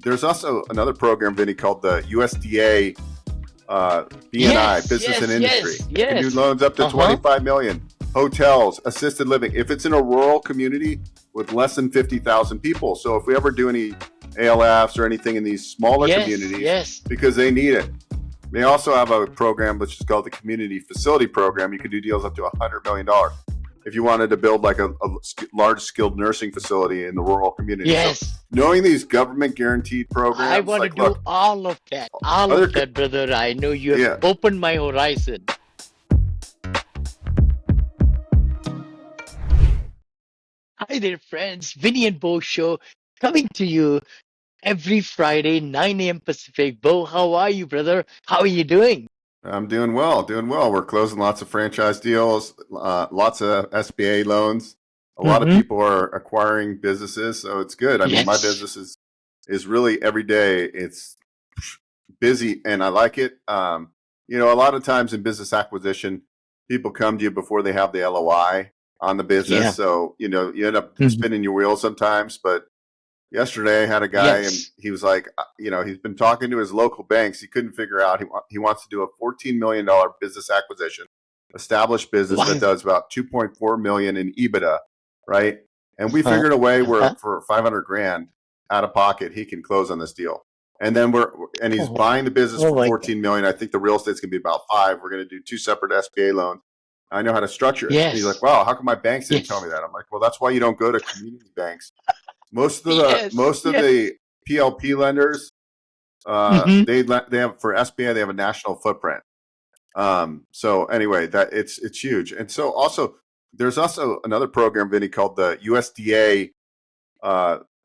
There's also another program, Vinnie, called the USDA B&I, Business and Industry. You can do loans up to 25 million. Hotels, assisted living. If it's in a rural community with less than 50,000 people. So if we ever do any ALFs or anything in these smaller communities, because they need it. They also have a program which is called the Community Facility Program. You can do deals up to $100 million if you wanted to build like a large skilled nursing facility in the rural community. So knowing these government guaranteed programs. I want to do all of that. All of that, brother. I know you have opened my horizon. Hi there, friends. Vinnie and Beau show coming to you every Friday, 9 a.m. Pacific. Beau, how are you, brother? How are you doing? I'm doing well, We're closing lots of franchise deals, lots of SBA loans. A lot of people are acquiring businesses, so it's good. I mean, my business is really every day. It's busy, and I like it. A lot of times in business acquisition, people come to you before they have the LOI on the business. So, you end up spinning your wheels sometimes. But yesterday I had a guy and he was like, he's been talking to his local banks. He couldn't figure out. He wants to do a $14 million business acquisition, established business that does about 2.4 million in EBITDA. Right. And we figured a way where for 500 grand out of pocket, he can close on this deal. And then he's buying the business for 14 million. I think the real estate's going to be about 5. We're going to do 2 separate SBA loans. I know how to structure it. He's like, wow, how come my banks didn't tell me that? I'm like, well, that's why you don't go to community banks. Most of the PLP lenders, they have for SBA, they have a national footprint. So anyway, that it's huge. And so also there's also another program, Vinnie, called the USDA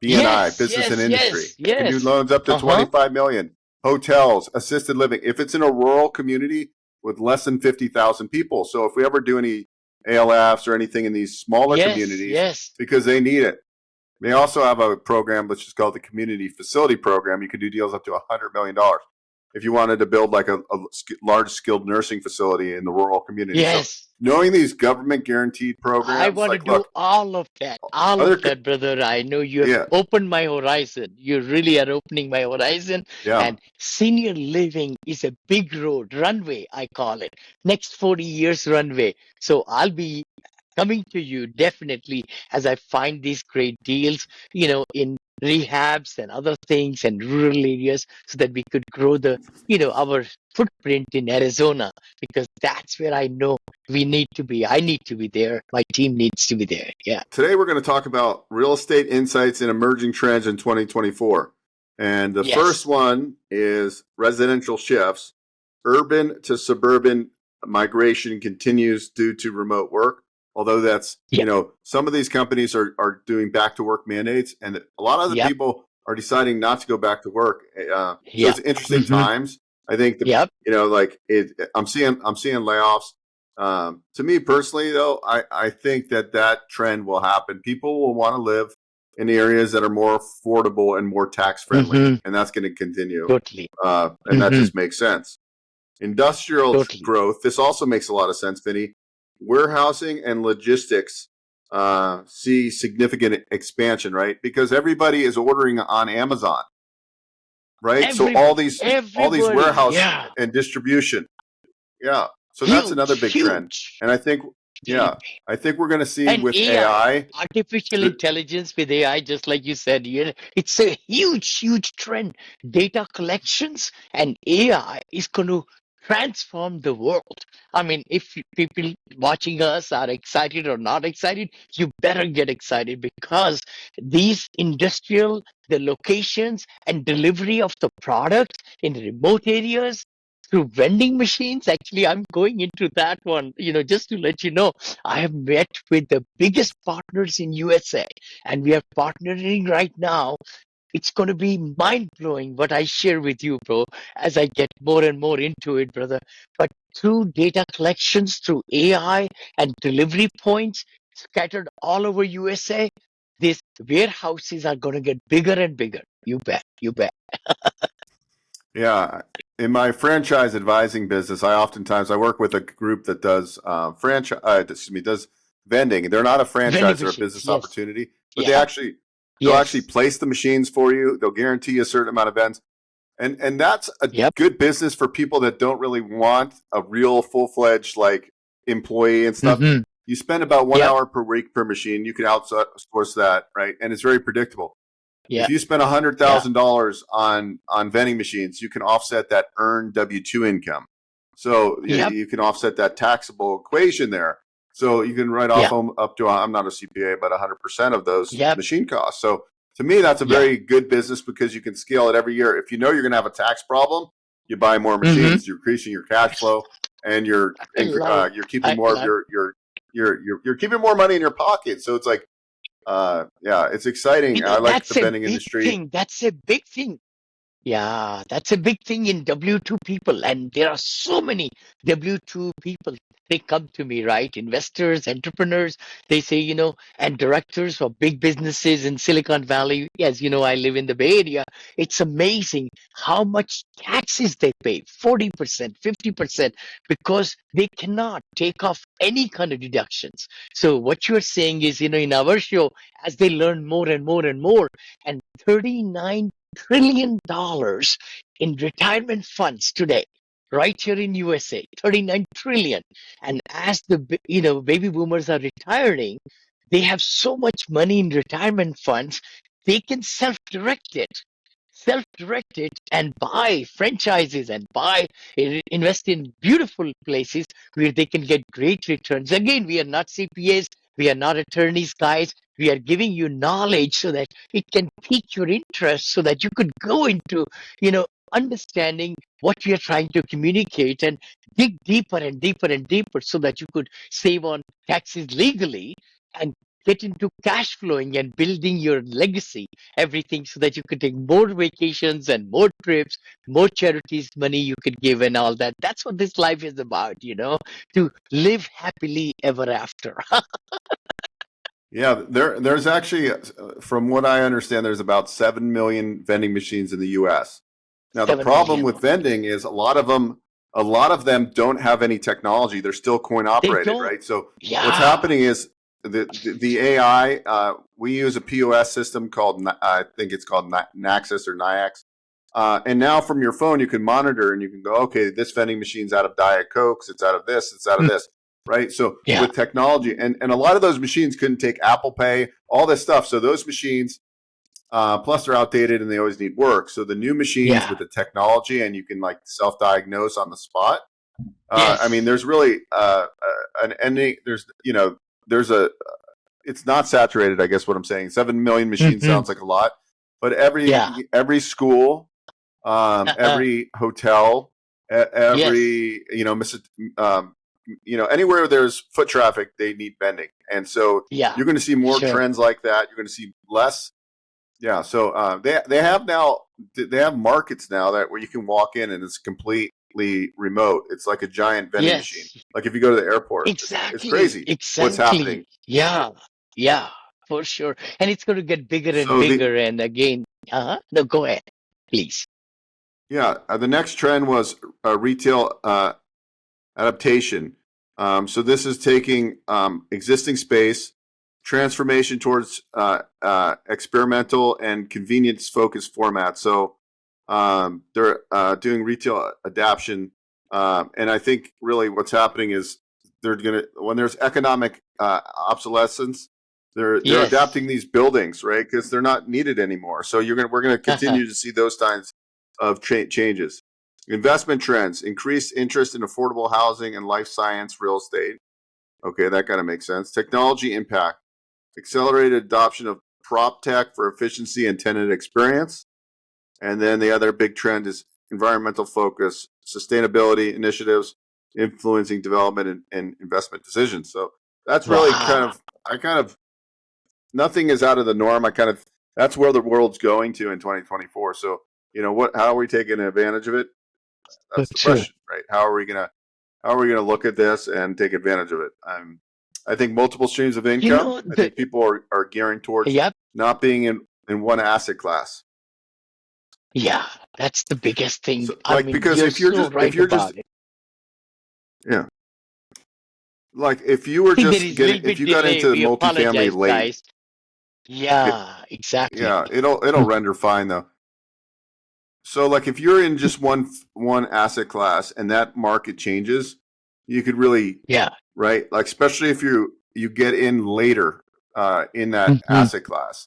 B&I, Business and Industry. You can do loans up to 25 million. Hotels, assisted living. If it's in a rural community with less than 50,000 people. So if we ever do any ALFs or anything in these smaller communities, because they need it. They also have a program which is called the Community Facility Program. You can do deals up to $100 million if you wanted to build like a large skilled nursing facility in the rural community. So knowing these government guaranteed programs. I want to do all of that. All of that, brother. I know you have opened my horizon. You really are opening my horizon. And senior living is a big road, runway, I call it. Next 40 years runway. So I'll be coming to you definitely as I find these great deals, in rehabs and other things and rural areas so that we could grow our footprint in Arizona, because that's where I know we need to be. I need to be there. My team needs to be there. Yeah. Today we're going to talk about real estate insights and emerging trends in 2024. And the first one is residential shifts. Urban to suburban migration continues due to remote work. Although that's, some of these companies are doing back to work mandates, and a lot of the people are deciding not to go back to work. So it's interesting times. I think, I'm seeing layoffs. To me personally, though, I think that trend will happen. People will want to live in areas that are more affordable and more tax friendly, and that's going to continue. Totally. And that just makes sense. Industrial growth. This also makes a lot of sense, Vinnie. Warehousing and logistics see significant expansion, right? Because everybody is ordering on Amazon, right? So all these warehouse and distribution, So that's another big trend, and I think we're going to see with AI, artificial intelligence with AI, just like you said, it's a huge trend. Data collections and AI is going to transform the world. I mean, if people watching us are excited or not excited, you better get excited, because these the locations and delivery of the products in remote areas through vending machines. Actually, I'm going into that one, just to let you know, I have met with the biggest partners in USA, and we are partnering right now. It's going to be mind-blowing what I share with you, bro, as I get more and more into it, brother. But through data collections, through AI and delivery points scattered all over USA, these warehouses are going to get bigger and bigger. You bet. Yeah. In my franchise advising business, I work with a group that does does vending. They're not a franchise or a business opportunity, but they actually They'll actually Yes. place the machines for you. They'll guarantee a certain amount of vends. And that's a Yep. good business for people that don't really want a real full-fledged like employee and stuff. Mm-hmm. You spend about 1 Yep. hour per week per machine. You can outsource that, right? And it's very predictable. Yeah. If you spend Yeah. $100,000 on vending machines, you can offset that earned W-2 income. So Yep. you can offset that taxable equation there. So you can write off Yeah. up to, I'm not a CPA, but 100% of those Yep. machine costs. So to me, that's a Yeah. very good business because you can scale it every year. If you know you're going to have a tax problem, you buy more Mm-hmm. machines, you're increasing your cash flow, and you're I love. keeping I more of love. you're keeping more money in your pocket. So it's like, yeah, it's exciting. I like the That's a vending big industry. thing. That's a big thing. Yeah, that's a big thing in W2 people. And there are so many W2 people. They come to me, right? Investors, entrepreneurs, they say, and directors of big businesses in Silicon Valley. As you know, I live in the Bay Area. It's amazing how much taxes they pay, 40%, 50%, because they cannot take off any kind of deductions. So what you're saying is, in our show, as they learn more and more and more, and 39 trillion in retirement funds today, right here in USA, 39 trillion. And as the baby boomers are retiring, they have so much money in retirement funds, they can self-direct it and buy franchises and invest in beautiful places where they can get great returns. Again, we are not CPAs, we are not attorneys, guys. We are giving you knowledge so that it can pique your interest so that you could go into, understanding what we are trying to communicate and dig deeper and deeper and deeper so that you could save on taxes legally and get into cash flowing and building your legacy, everything so that you could take more vacations and more trips, more charities money you could give and all that. That's what this life is about, to live happily ever after. Yeah, there's actually, from what I understand, there's about 7 million vending machines in the U.S. Now, the 7 problem million. with vending is a lot of them don't have any technology. They're still coin They operated, don't. right? So what's Yeah. happening is the AI. We use a POS system called I think it's called Naxos or Niax. And now from your phone, you can monitor and you can go, okay, this vending machine's out of Diet Cokes, it's out of this, it's out of Mm. this, right? So Yeah. with technology, and a lot of those machines couldn't take Apple Pay, all this stuff. So those machines, plus they're outdated and they always need work. So the new machines Yeah. with the technology and you can like self-diagnose on the spot. I mean, Yes. there's really an ending. There's a it's not saturated. I guess what I'm saying. 7 million machines Hmm. sounds like a lot, but Yeah. every school, every hotel, Yes. every anywhere there's foot traffic, they need vending, and so Yeah. you're going to see more Sure. trends like that. You're going to see less. Yeah, so they have markets now that where you can walk in and it's completely remote. It's like a giant vending machine. Yes. Like if you go to the airport, it's Exactly. crazy what's happening. Exactly. Yeah. Yeah. For sure. And it's going to get bigger and So bigger. And again, no, go ahead, please. the next trend was retail adaptation. So this is taking existing space, transformation towards experimental and convenience focused formats. So they're doing retail adaptation, and I think really what's happening is they're gonna when there's economic obsolescence, they're Yes. adapting these buildings, right? Because they're not needed anymore. So we're gonna continue to see those kinds of changes. Investment trends, increased interest in affordable housing and life science real estate. Okay, that kind of makes sense. Technology impact, accelerated adoption of prop tech for efficiency and tenant experience. And then the other big trend is environmental focus, sustainability initiatives influencing development and investment decisions. So that's really Wow. nothing is out of the norm. That's where the world's going to in 2024. So, how are we taking advantage of it? For That's the sure. question, right? How are we gonna look at this and take advantage of it? I think multiple streams of income. I The think people are gearing towards Yep. not being in one asset class. Yeah. That's the biggest thing. So, I like, mean, because you're so if right you're just about it. yeah, like if you were See, there just is a getting little if bit you got delay. into We multifamily apologize, late, guys. It, Yeah, exactly. yeah, it'll render fine though. So like if you're in just one asset class and that market changes, you could really, Yeah. right? Like especially if you get in later in that Hmm. asset class,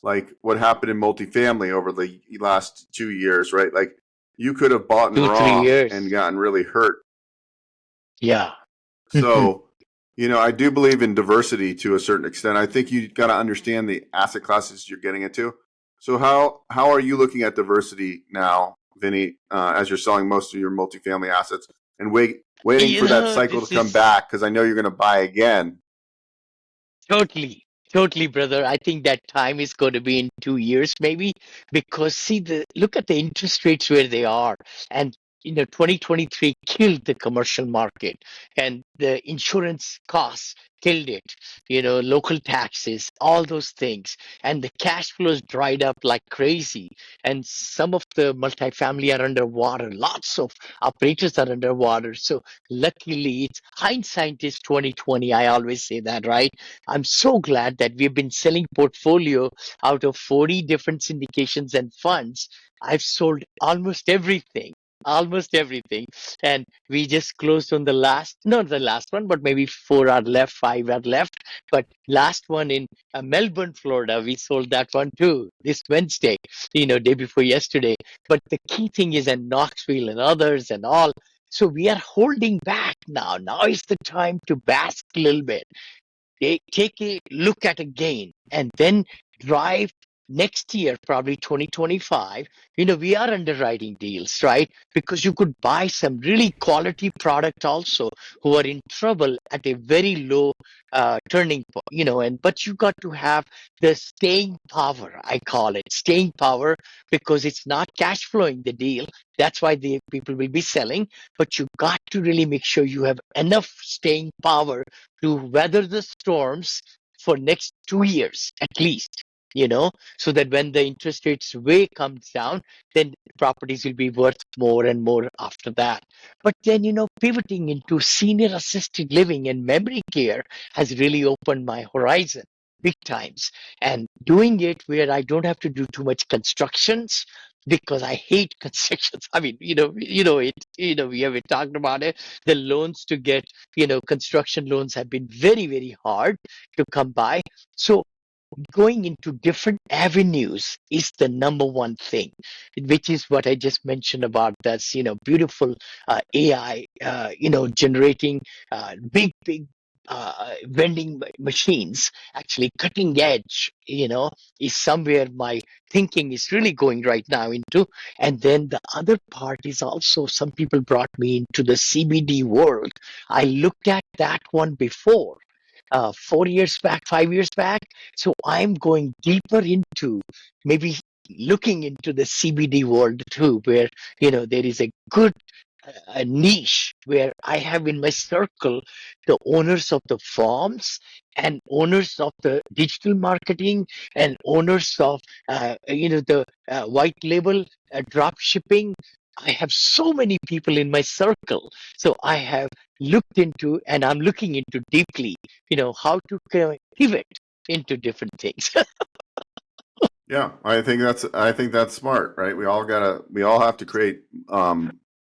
like what happened in multifamily over the last 2 years, right? Like you could have bought in 2, 3 wrong and years. gotten really hurt. Yeah. Hmm. So, I do believe in diversity to a certain extent. I think you got to understand the asset classes you're getting into. So, how are you looking at diversity now, Vinny, as you're selling most of your multifamily assets and waiting You for that know, cycle to this come is back? Because I know you're going to buy again. totally, totally, brother. I think that time is going to be in 2 years, maybe, because see the look at the interest rates where they are, and 2023 killed the commercial market, and the insurance costs killed it. Local taxes, all those things, and the cash flows dried up like crazy, and some of the multifamily are underwater. Lots of operators are underwater. So luckily, it's hindsight is 2020. I always say that, right? I'm so glad that we've been selling portfolio out of 40 different syndications and funds. I've sold almost everything. Almost everything. And we just closed on the last, not the last one, but maybe four are left, five are left. But last one in Melbourne, Florida, we sold that one too this Wednesday, day before yesterday. But the key thing is in Knoxville and others and all. So we are holding back now. Now is the time to bask a little bit, take a look at a gain, and then drive next year, probably 2025. We are underwriting deals, right? Because you could buy some really quality product also who are in trouble at a very low turning point, and but you got to have the staying power. I call it staying power, because it's not cash flowing the deal. That's why the people will be selling, but you got to really make sure you have enough staying power to weather the storms for next 2 years at least, so that when the interest rates way comes down, then properties will be worth more and more after that. But then, pivoting into senior assisted living and memory care has really opened my horizon big times, and doing it where I don't have to do too much constructions, because I hate constructions. I mean, we have talked about it. The loans to get, construction loans have been very, very hard to come by. So going into different avenues is the number one thing, which is what I just mentioned about this, beautiful AI, generating big vending machines, actually cutting edge, is somewhere my thinking is really going right now into. And then the other part is also some people brought me into the CBD world. I looked at that one before, 4 years back, 5 years back. So I'm going deeper into maybe looking into the CBD world too, where there is a good a niche where I have in my circle the owners of the farms and owners of the digital marketing and owners of the white label drop shipping. I have so many people in my circle, so I have looked into, and I'm looking into deeply, how to pivot into different things. Yeah, I think that's smart, right? We all have to create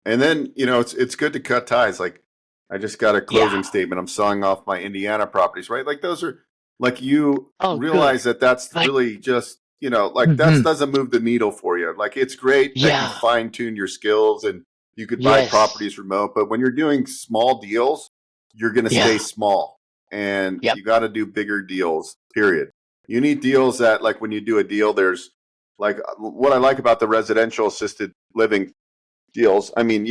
and then, it's good to cut ties. Like I just got a Yeah. closing statement. I'm selling off my Indiana properties, right? Like those are like you Oh, good. realize that that's Like, really just, like that hmm, doesn't move the needle for you. Like it's great that you yeah. fine tune your skills and you could buy Yes. properties remote, but when you're doing small deals, you're going to stay Yeah. small and Yep. you got to do bigger deals, period. You need deals that, like, when you do a deal, there's like what I like about the residential assisted living deals. I mean,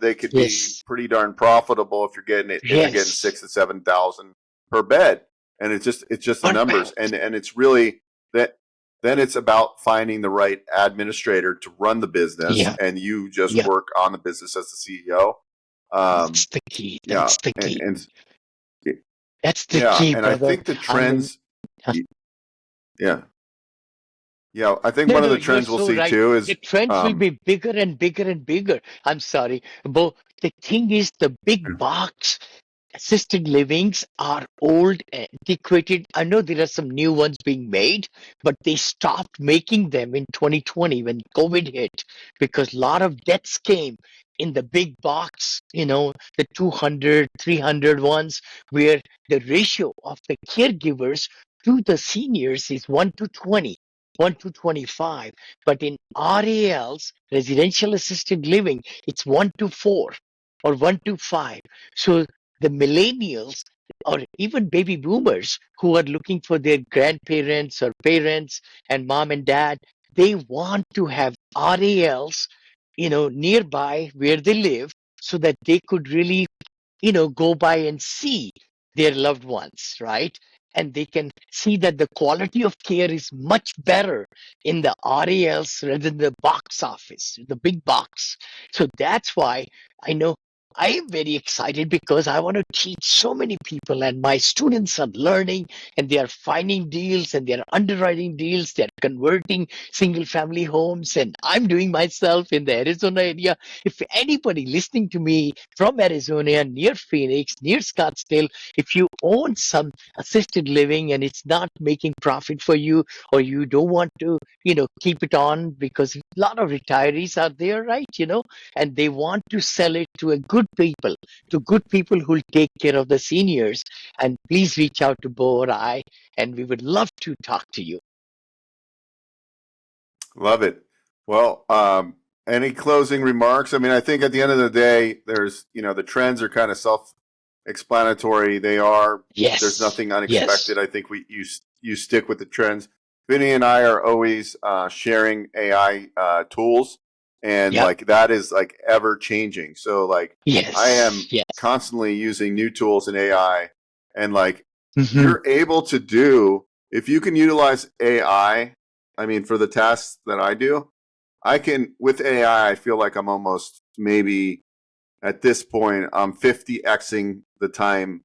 they could be Yes. pretty darn profitable if you're getting it if you're getting Yes. 6 to 7 thousand per bed, and it's just the Not numbers, bad. and it's really that. Then it's about finding the right administrator to run the business, Yeah. and you just Yep. work on the business as the CEO. That's Um, the key. yeah, That's the and, key. and That's the yeah, key, and I brother. think the I mean, trends. Yeah, yeah, I think no, one of no, the you're trends we'll so see right. too The is trends will um, be bigger and bigger and bigger. I'm sorry, but the thing is, the big box assisted livings are old, antiquated. I know there are some new ones being made, but they stopped making them in 2020 when COVID hit because a lot of deaths came in the big box, the 200, 300 ones, where the ratio of the caregivers to the seniors is 1 to 20. 1 to 25, but in RALs, residential assisted living, it's 1 to 4 or 1 to 5. So the millennials or even baby boomers who are looking for their grandparents or parents and mom and dad, they want to have RALs, nearby where they live so that they could really go by and see their loved ones, right? And they can see that the quality of care is much better in the RALs rather than the box office, the big box. So that's why I know I am very excited because I want to teach so many people, and my students are learning and they are finding deals and they are underwriting deals. They're converting single family homes, and I'm doing myself in the Arizona area. If anybody listening to me from Arizona, near Phoenix, near Scottsdale, if you own some assisted living and it's not making profit for you, or you don't want to, keep it on because a lot of retirees are there, right? And they want to sell it to to good people who'll take care of the seniors. And please reach out to Beau or I, and we would love to talk to you. Love it. Well, any closing remarks? I mean, I think at the end of the day, there's, the trends are kind of self-explanatory. There's Yes. nothing Yes. unexpected. I think you stick with the trends. Vinny and I are always sharing AI tools, and Yep. like that is like ever changing. So like I Yes. am Yes. constantly using new tools in AI, and like Hmm. you're able to do if you can utilize AI. I mean, for the tasks that I do, I can with AI. I feel like I'm almost maybe at this point I'm 50xing the time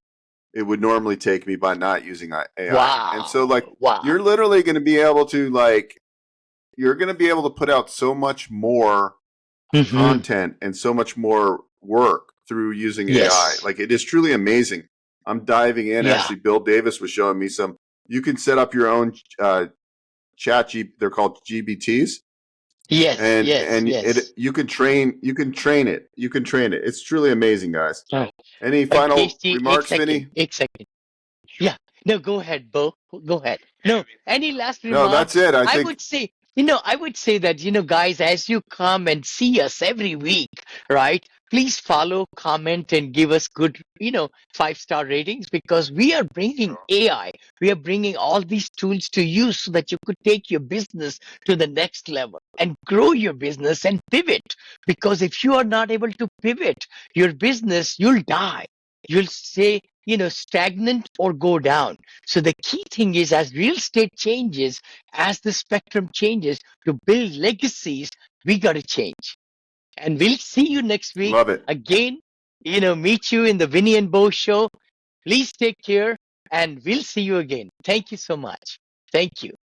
it would normally take me by not using AI. And so like Wow. Wow. you're literally going to be able to you're going to be able to put out so much more Hmm. content and so much more work through using AI. Yes. Like it is truly amazing. I'm diving in. Yeah. Actually, Bill Davis was showing me some. You can set up your own they're called GBTs, Yes. Yes. and Yes. you can train it. It's truly amazing, guys. Oh, Any final Casey, एक remarks, second. Vinny? एक second. Yeah. No, go ahead, Beau. Go ahead. No, any last No, that's remarks? it. I I think would say, I would say that, guys, as you come and see us every week, right? Please follow, comment, and give us good, 5-star ratings because we are bringing AI. We are bringing all these tools to you so that you could take your business to the next level and grow your business and pivot. Because if you are not able to pivot your business, you'll die. You'll stay, stagnant or go down. So the key thing is as real estate changes, as the spectrum changes, to build legacies, we got to change. And we'll see you next week love it. again. Meet you in the Vinny and Beau show. Please take care and we'll see you again. Thank you so much. Thank you.